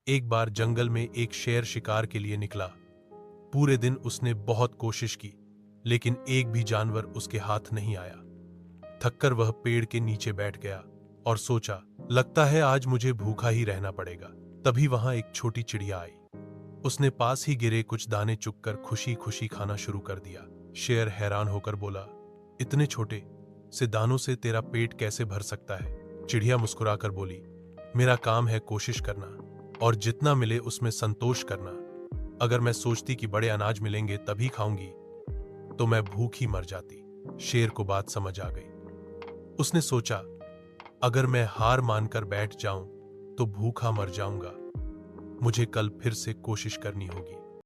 एक बार जंगल में एक शेर शिकार के लिए निकला। पूरे दिन उसने बहुत कोशिश की, लेकिन एक भी जानवर उसके हाथ नहीं आया। थककर वह पेड़ के नीचे बैठ गया और सोचा, लगता है आज मुझे भूखा ही रहना पड़ेगा। तभी वहां एक छोटी चिड़िया आई। उसने पास ही गिरे कुछ दाने चुगकर खुशी खुशी खाना शुरू कर दिया। शेर हैरान होकर बोला, इतने छोटे से दानों से तेरा पेट कैसे भर सकता है? चिड़िया मुस्कुराकर बोली, मेरा काम है कोशिश करना और जितना मिले उसमें संतोष करना। अगर मैं सोचती कि बड़े अनाज मिलेंगे तभी खाऊंगी, तो मैं भूख ही मर जाती। शेर को बात समझ आ गई। उसने सोचा, अगर मैं हार मानकर बैठ जाऊं तो भूखा मर जाऊंगा। मुझे कल फिर से कोशिश करनी होगी।